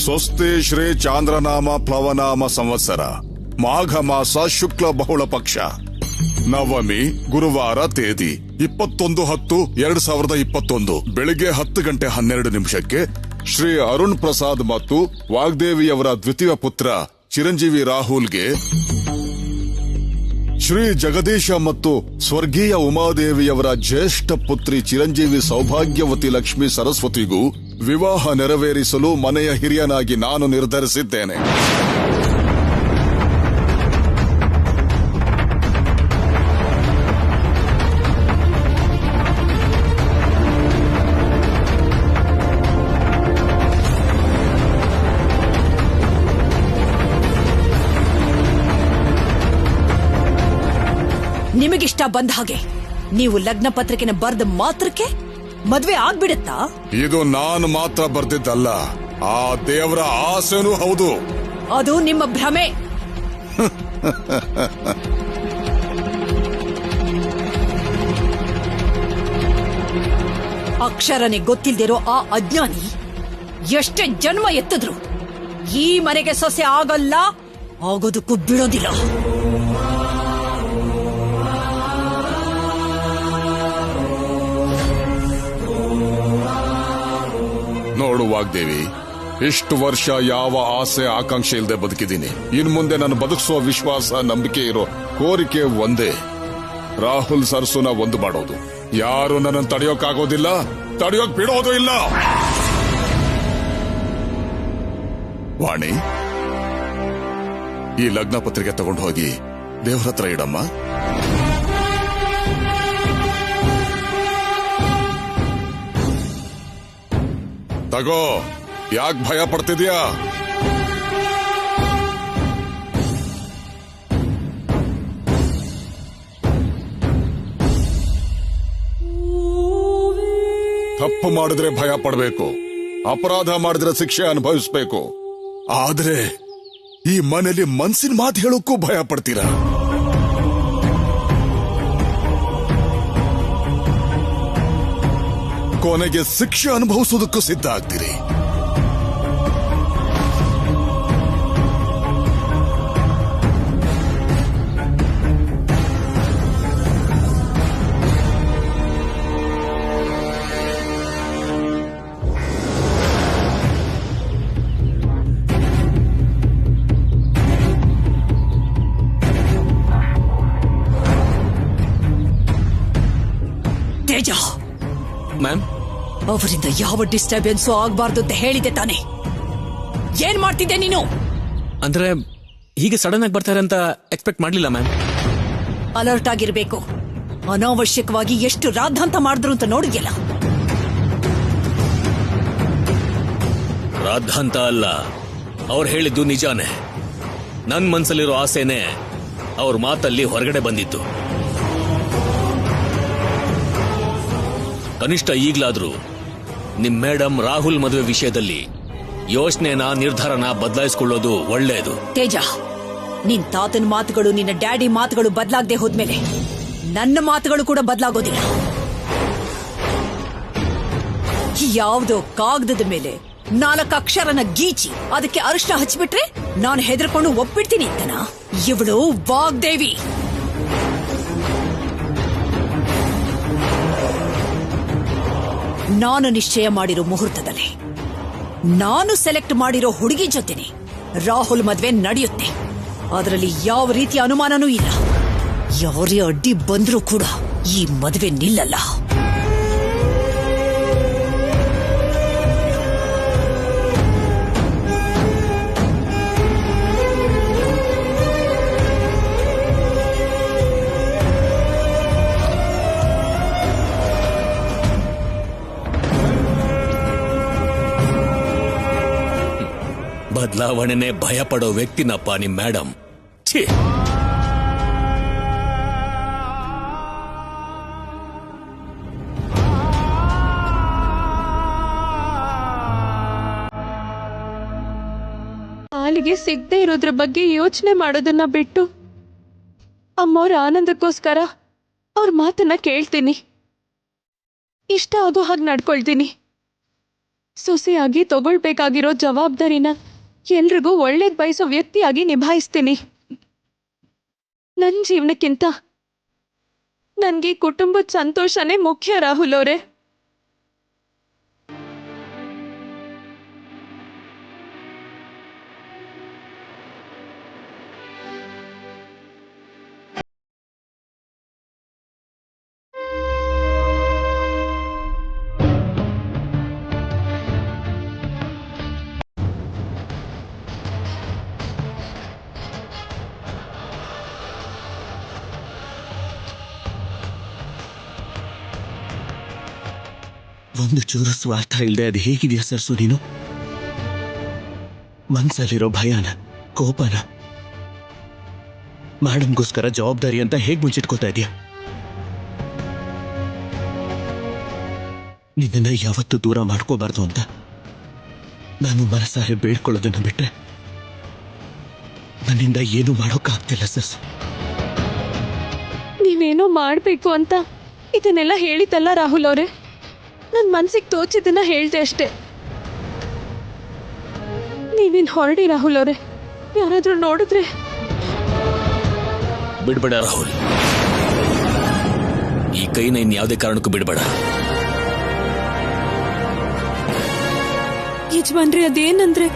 ಸ್ವಸ್ತಿ ಶ್ರೀ ಚಾಂದ್ರನಾಮ ಪ್ಲವನಾಮ ಸಂವತ್ಸರ ಮಾಘ ಮಾಸ ಶುಕ್ಲ ಬಹುಳ ಪಕ್ಷ ನವಮಿ ಗುರುವಾರ ತೇದಿ 21/10/2021 ಬೆಳಿಗ್ಗೆ 10:12 ಶ್ರೀ ಅರುಣ್ ಪ್ರಸಾದ್ ಮತ್ತು ವಾಗ್ದೇವಿಯವರ ದ್ವಿತೀಯ ಪುತ್ರ ಚಿರಂಜೀವಿ ರಾಹುಲ್ಗೆ ಶ್ರೀ ಜಗದೀಶ ಮತ್ತು ಸ್ವರ್ಗೀಯ ಉಮಾದೇವಿಯವರ ಜ್ಯೇಷ್ಠ ಪುತ್ರಿ ಚಿರಂಜೀವಿ ಸೌಭಾಗ್ಯವತಿ ಲಕ್ಷ್ಮಿ ಸರಸ್ವತಿಗೂ ವಿವಾಹ ನೆರವೇರಿಸಲು ಮನೆಯ ಹಿರಿಯನಾಗಿ ನಾನು ನಿರ್ಧರಿಸಿದ್ದೇನೆ. ನಿಮಗಿಷ್ಟ ಬಂದ ಹಾಗೆ ನೀವು ಲಗ್ನ ಪತ್ರಿಕೆನ ಬರ್ದ ಮಾತ್ರಕ್ಕೆ ಮದ್ವೆ ಆಗ್ಬಿಡುತ್ತಾ? ಇದು ನಾನು ಮಾತ್ರ ಬರ್ದಿದ್ದಲ್ಲ, ಆ ದೇವರ ಆಸೆನೂ ಹೌದು. ಅದು ನಿಮ್ಮ ಭ್ರಮೆ. ಅಕ್ಷರನೇ ಗೊತ್ತಿಲ್ದಿರೋ ಆ ಅಜ್ಞಾನಿ ಎಷ್ಟೇ ಜನ್ಮ ಎತ್ತಿದ್ರು ಈ ಮನೆಗೆ ಸೊಸೆ ಆಗಲ್ಲ, ಆಗೋದಕ್ಕೂ ಬಿಡೋದಿಲ್ಲ. ನೋಡು ವಾಗ್ದೇವಿ, ಇಷ್ಟು ವರ್ಷ ಯಾವ ಆಸೆ ಆಕಾಂಕ್ಷೆ ಇಲ್ಲದೆ ಬದುಕಿದ್ದೀನಿ. ಇನ್ ಮುಂದೆ ನಾನು ಬದುಕಿಸುವ ವಿಶ್ವಾಸ ನಂಬಿಕೆ ಇರೋ ಕೋರಿಕೆ ಒಂದೇ, ರಾಹುಲ್ ಸರ್ಸುನ ಒಂದು ಮಾಡೋದು. ಯಾರು ನನ್ನನ್ನು ತಡೆಯೋಕ್ಕಾಗೋದಿಲ್ಲ, ತಡೆಯೋಕ್ ಬಿಡೋದು ಇಲ್ಲ. ವಾಣಿ, ಈ ಲಗ್ನ ಪತ್ರಿಕೆ ತಗೊಂಡು ಹೋಗಿ ದೇವ್ರ ಹತ್ರ ಇಡಮ್ಮ. ತಗೋ, ಯಾಕೆ ಭಯ ಪಡ್ತಿದ್ಯಾ? ತಪ್ಪು ಮಾಡಿದ್ರೆ ಭಯ ಪಡಬೇಕು, ಅಪರಾಧ ಮಾಡಿದ್ರೆ ಶಿಕ್ಷೆ ಅನುಭವಿಸಬೇಕು. ಆದ್ರೆ ಈ ಮನೆಯಲ್ಲಿ ಮನ್ಸಿನ ಮಾತು ಹೇಳೋಕ್ಕೂ ಭಯ ಪಡ್ತೀರಾ? ಕೊನೆಗೆ ಶಿಕ್ಷೆ ಅನುಭವಿಸೋದಕ್ಕೂ ಸಿದ್ಧ ಆಗ್ತೀರಿ. ತೇಜ, ಮ್ಯಾಮ್, ಅವರಿಂದ ಯಾವ ಡಿಸ್ಟರ್ಬೆನ್ಸು ಆಗಬಾರ್ದು ಅಂತ ಹೇಳಿದೆ ತಾನೆ? ಏನ್ ಮಾಡ್ತಿದ್ದೆ ನೀನು? ಅಂದ್ರೆ ಹೀಗೆ ಸಡನ್ ಆಗಿ ಬರ್ತಾರೆ ಅಂತ ಎಕ್ಸ್ಪೆಕ್ಟ್ ಮಾಡ್ಲಿಲ್ಲ ಮ್ಯಾಮ್. ಅಲರ್ಟ್ ಆಗಿರ್ಬೇಕು. ಅನಾವಶ್ಯಕವಾಗಿ ಎಷ್ಟು ರಾದ್ಧಾಂತ ಮಾಡಿದ್ರು ಅಂತ ನೋಡಿದ್ಯಲ್ಲ. ರಾದ್ಧಾಂತ ಅಲ್ಲ, ಅವ್ರು ಹೇಳಿದ್ದು ನಿಜಾನೇ. ನನ್ ಮನ್ಸಲ್ಲಿರೋ ಆಸೆನೆ ಅವ್ರ ಮಾತಲ್ಲಿ ಹೊರಗಡೆ ಬಂದಿತ್ತು. ಕನಿಷ್ಠ ಈಗ್ಲಾದ್ರೂ ನಿಮ್ ಮೇಡಮ್ ರಾಹುಲ್ ಮದುವೆ ವಿಷಯದಲ್ಲಿ ಯೋಚನೆನ ನಿರ್ಧಾರನ ಬದಲಾಯಿಸಿಕೊಳ್ಳೋದು ಒಳ್ಳೆಯದು. ತೇಜ, ನಿನ್ ತಾತನ ಮಾತುಗಳು, ನಿನ್ನ ಡ್ಯಾಡಿ ಮಾತುಗಳು ಬದಲಾಗದೆ ಹೋದ್ಮೇಲೆ ನನ್ನ ಮಾತುಗಳು ಕೂಡ ಬದಲಾಗೋದಿಲ್ಲ. ಯಾವುದೋ ಕಾಗದದ ಮೇಲೆ 4 ಅಕ್ಷರನ ಗೀಚಿ ಅದಕ್ಕೆ ಅರಿಶಿನ ಹಚ್ಚಿಬಿಟ್ರೆ ನಾನು ಹೆದರ್ಕೊಂಡು ಒಪ್ಪಿಡ್ತೀನಿ ಅಂತನ? ಇವಳು ವಾಗ್ದೇವಿ. ನಾನು ನಿಶ್ಚಯ ಮಾಡಿರೋ ಮುಹೂರ್ತದಲ್ಲಿ ನಾನು ಸೆಲೆಕ್ಟ್ ಮಾಡಿರೋ ಹುಡುಗಿ ಜೊತೆನೆ ರಾಹುಲ್ ಮದ್ವೆ ನಡೆಯುತ್ತೆ. ಅದರಲ್ಲಿ ಯಾವ ರೀತಿಯ ಅನುಮಾನನೂ ಇಲ್ಲ. ಯಾರೇ ಅಡ್ಡಿ ಬಂದ್ರೂ ಕೂಡ ಈ ಮದುವೆ ನಿಲ್ಲಲ್ಲ. ಬದಲಾವಣೆನೆ ಭಯ ಪಡೋ ವ್ಯಕ್ತಿನಪ್ಪ ನಿಮ್ ಮೇಡಮ್. ಛೀ, ಹಾಲಿಗೆ ಸಿಗದೆ ಇರೋದ್ರ ಬಗ್ಗೆ ಯೋಚನೆ ಮಾಡೋದನ್ನ ಬಿಟ್ಟು ಅಮ್ಮವ್ರ ಆನಂದಕ್ಕೋಸ್ಕರ ಅವ್ರ ಮಾತನ್ನ ಕೇಳ್ತೀನಿ. ಇಷ್ಟ ಆಗೋ ಹಾಗೆ ನಡ್ಕೊಳ್ತೀನಿ. ಸೊಸೆಯಾಗಿ ತಗೊಳ್ಬೇಕಾಗಿರೋ ಜವಾಬ್ದಾರಿನ ಎಲ್ರಿಗೂ ಒಳ್ಳೇದ್ ಬಯಸೋ ವ್ಯಕ್ತಿಯಾಗಿ ನಿಭಾಯಿಸ್ತೀನಿ. ನನ್ನ ಜೀವನಕ್ಕಿಂತ ನನ್ಗೆ ಕುಟುಂಬದ ಸಂತೋಷನೇ ಮುಖ್ಯ ರಾಹುಲ್ ಅವರೇ. ಒಂದು ಚೂರು ಸ್ವಾರ್ಥ ಇಲ್ಲದೆ ಅದು ಹೇಗಿದೆಯಾ ಸರ್ಸು ನೀನು? ಮನ್ಸಲ್ಲಿರೋ ಭಯನ, ಕೋಪನ ಮೇಡಮ್ಗೋಸ್ಕರ ಜವಾಬ್ದಾರಿ ಅಂತ ಹೇಗೆ ಮುಚ್ಚಿಟ್ಕೋತಾ ಇದೆಯಾ? ನಿನ್ನನ್ನು ಯಾವತ್ತೂ ದೂರ ಮಾಡ್ಕೋಬಾರ್ದು ಅಂತ ನಾನು ಮನಸಾರೆ ಬೇಡ್ಕೊಳ್ಳೋದನ್ನು ಬಿಟ್ರೆ ನನ್ನಿಂದ ಏನೂ ಮಾಡೋಕ್ಕಾಗ್ತಿಲ್ಲ ಸರ್ಸು. ನೀವೇನೋ ಮಾಡಬೇಕು ಅಂತ ಇದನ್ನೆಲ್ಲ ಹೇಳಿದ್ದಲ್ಲ ರಾಹುಲ್ ಅವರೇ. ನನ್ನ ಮನ್ಸಿಗೆ ತೋಚಿದ್ದನ್ನ ಹೇಳ್ದೆ ಅಷ್ಟೇ. ನೀವೇನು ಹೊರಡಿ ರಾಹುಲ್ ಅವರೇ. ಯಾರಾದ್ರೂ ನೋಡಿದ್ರೆ ಬಿಡ್ಬೇಡ ರಾಹುಲ್, ಈ ಕೈನ ಇನ್ಯಾವುದೇ ಕಾರಣಕ್ಕೂ ಬಿಡಬೇಡ. ಯಜಮಾನ್ರಿ, ಅದೇನಂದ್ರೆ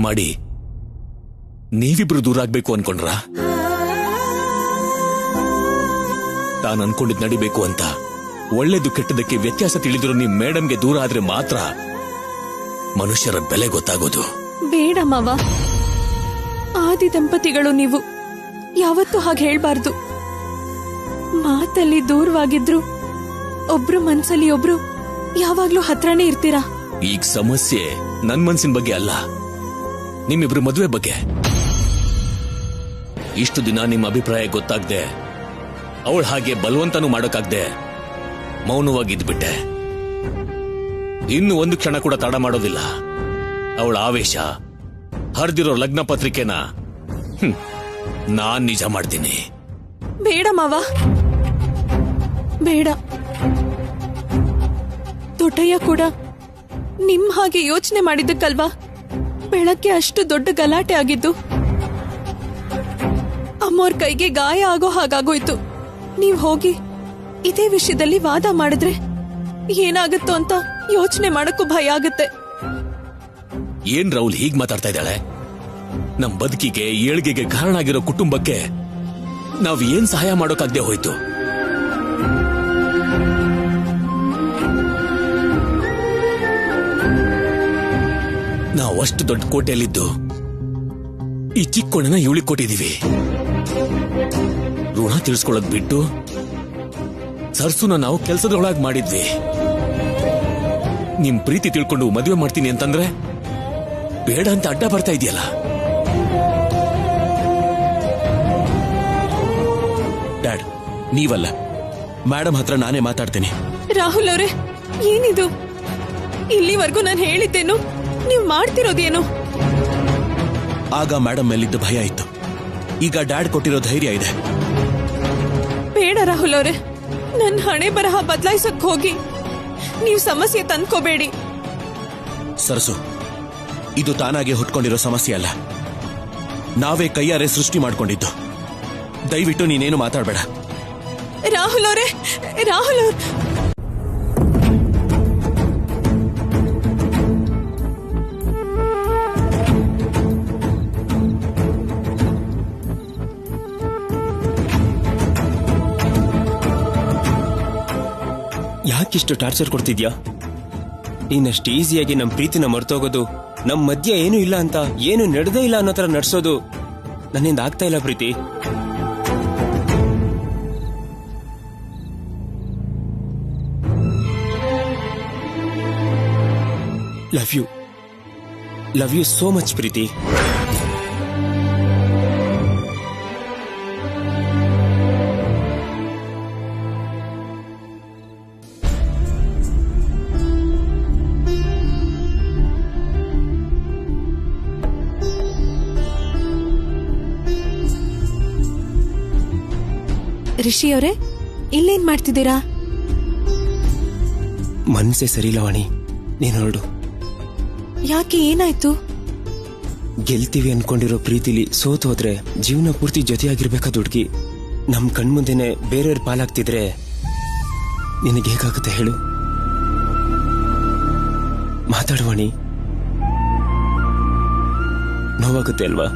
ಮಾಡಿ ನೀವಿಬ್ರು ದೂರ ಆಗ್ಬೇಕು ಅನ್ಕೊಂಡ್ರ? ತಾನು ಅನ್ಕೊಂಡಿದ್ ನಡಿಬೇಕು ಅಂತ ಒಳ್ಳೇದು ಕೆಟ್ಟದಕ್ಕೆ ವ್ಯತ್ಯಾಸ ತಿಳಿದ್ರು ನಿಮ್ ಮೇಡಮ್ಗೆ ದೂರ ಆದ್ರೆ ಮಾತ್ರ ಮನುಷ್ಯರ ಬೆಲೆ ಗೊತ್ತಾಗೋದು. ಬೇಡ ಮಾವ, ಆದಿ ದಂಪತಿಗಳು ನೀವು. ಯಾವತ್ತೂ ಹಾಗೆ ಹೇಳ್ಬಾರ್ದು. ಮಾತಲ್ಲಿ ದೂರವಾಗಿದ್ರು ಒಬ್ರು ಮನ್ಸಲ್ಲಿ ಒಬ್ರು ಯಾವಾಗ್ಲೂ ಹತ್ರನೇ ಇರ್ತೀರಾ. ಈಗ ಸಮಸ್ಯೆ ನನ್ ಮನ್ಸಿನ ಬಗ್ಗೆ ಅಲ್ಲ, ನಿಮ್ಮಿಬ್ರು ಮದುವೆ ಬಗ್ಗೆ. ಇಷ್ಟು ದಿನ ನಿಮ್ಮ ಅಭಿಪ್ರಾಯ ಗೊತ್ತಾಗ್ದೆ, ಅವಳು ಹಾಗೆ ಬಲವಂತನೂ ಮಾಡೋಕ್ಕಾಗ್ದೆ ಮೌನವಾಗಿದ್ಬಿಟ್ಟೆ. ಇನ್ನು ಒಂದು ಕ್ಷಣ ಕೂಡ ತಡ ಮಾಡೋದಿಲ್ಲ. ಅವಳ ಆವೇಶ ಹರಿದಿರೋ ಲಗ್ನ ಪತ್ರಿಕೆನ ನಾನ್ ನಿಜ ಮಾಡ್ತೀನಿ. ಬೇಡ ಮಾವ, ಬೇಡ. ದೊಡ್ಡಯ್ಯ ಕೂಡ ನಿಮ್ ಹಾಗೆ ಯೋಚನೆ ಮಾಡಿದ್ದಕ್ಕಲ್ವಾ ಬೆಳಗ್ಗೆ ಅಷ್ಟು ದೊಡ್ಡ ಗಲಾಟೆ ಆಗಿದ್ದು. ಅಮ್ಮೋರ್ ಕೈಗೆ ಗಾಯ ಆಗೋ ಹಾಗಾಗೋಯ್ತು. ನೀವ್ ಹೋಗಿ ಇದೇ ವಿಷಯದಲ್ಲಿ ವಾದ ಮಾಡಿದ್ರೆ ಏನಾಗುತ್ತೋ ಅಂತ ಯೋಚನೆ ಮಾಡಕ್ಕೂ ಭಯ ಆಗುತ್ತೆ. ಏನ್ ರಾಹುಲ್ ಹೀಗ್ ಮಾತಾಡ್ತಾ ಇದ್ದಾಳೆ? ನಮ್ ಬದುಕಿಗೆ ಏಳ್ಗೆಗೆ ಕಾರಣ ಆಗಿರೋ ಕುಟುಂಬಕ್ಕೆ ನಾವ್ ಏನ್ ಸಹಾಯ ಮಾಡೋಕಾಗ್ದೆ ಹೋಯ್ತು. ನಾವು ಅಷ್ಟು ದೊಡ್ಡ ಕೋಟೆಯಲ್ಲಿದ್ದು ಈ ಚಿಕ್ಕೋಣನ ಇವಳಿಗೆ ಕೊಟ್ಟಿದೀವಿ. ಋಣ ತಿಳಿಸ್ಕೊಳ್ಳೋದ್ ಬಿಟ್ಟು ಸರ್ಸುನ ನಾವು ಕೆಲಸದೊಳಗೆ ಮಾಡಿದ್ವಿ. ನಿಮ್ ಪ್ರೀತಿ ತಿಳ್ಕೊಂಡು ಮದುವೆ ಮಾಡ್ತೀನಿ ಅಂತಂದ್ರೆ ಬೇಡ ಅಂತ ಅಡ್ಡ ಬರ್ತಾ ಇದೆಯಲ್ಲ. ಡ್ಯಾಡ್, ನೀವಲ್ಲ, ಮೇಡಮ್ ಹತ್ರ ನಾನೇ ಮಾತಾಡ್ತೀನಿ. ರಾಹುಲ್ ಅವರೇ, ಏನಿದು? ಇಲ್ಲಿವರೆಗೂ ನಾನು ಹೇಳಿದ್ದೇನು, ನೀವು ಮಾಡ್ತಿರೋದೇನು? ಆಗ ಮೇಡಮ್ ಮೇಲಿದ್ದ ಭಯ ಇತ್ತು, ಈಗ ಡ್ಯಾಡ್ ಕೊಟ್ಟಿರೋ ಧೈರ್ಯ ಇದೆ. ಬೇಡ ರಾಹುಲ್ ಅವರೇ, ನನ್ನ ಹಣೆ ಬರಹ ಬದಲಾಯಿಸಕ್ ಹೋಗಿ ನೀವು ಸಮಸ್ಯೆ ತಂದ್ಕೋಬೇಡಿ. ಸರಸು, ಇದು ತಾನಾಗೆ ಹುಟ್ಕೊಂಡಿರೋ ಸಮಸ್ಯೆ ಅಲ್ಲ, ನಾವೇ ಕೈಯಾರೆ ಸೃಷ್ಟಿ ಮಾಡ್ಕೊಂಡಿದ್ದು. ದಯವಿಟ್ಟು ನೀನೇನು ಮಾತಾಡಬೇಡ. ರಾಹುಲ್ ಅವರೇ, ರಾಹುಲ್ ಅವ್ರ ಯಾಕಿಷ್ಟು ಟಾರ್ಚರ್ ಕೊಡ್ತಿದ್ಯಾ? ನೀನಷ್ಟು ಈಸಿಯಾಗಿ ನಮ್ ಪ್ರೀತಿನ ಮರ್ತೋಗೋದು, ನಮ್ ಮಧ್ಯ ಏನೂ ಇಲ್ಲ ಅಂತ, ಏನು ನಡೆದೇ ಇಲ್ಲ ಅನ್ನೋ ತರ ನಡ್ಸೋದು ನನ್ನಿಂದ ಆಗ್ತಾ ಇಲ್ಲ ಪ್ರೀತಿ. ಲವ್ ಯು ಸೋ ಮಚ್ ಪ್ರೀತಿ. ರಿಷಿ ಅವರೇ, ಇಲ್ಲೇನ್ ಮಾಡ್ತಿದ್ದೀರಾ? ಮನ್ಸೇ ಸರಿಲ್ಲ ವಾಣಿ, ನೀನ್ ಹೊರಡು. ಯಾಕೆ, ಏನಾಯ್ತು? ಗೆಲ್ತೀವಿ ಅನ್ಕೊಂಡಿರೋ ಪ್ರೀತಿಲಿ ಸೋತು ಹೋದ್ರೆ ಜೀವನ ಪೂರ್ತಿ ಜೊತೆಯಾಗಿರ್ಬೇಕಾದ ಹುಡುಗಿ ನಮ್ ಕಣ್ಮುಂದೆನೆ ಬೇರೆಯವ್ರ ಪಾಲಾಗ್ತಿದ್ರೆ ನಿನಗೆ ಹೇಗಾಗುತ್ತೆ ಹೇಳು? ಮಾತಾಡುವಾಣಿ. ನೋವಾಗುತ್ತೆ ಅಲ್ವಾ?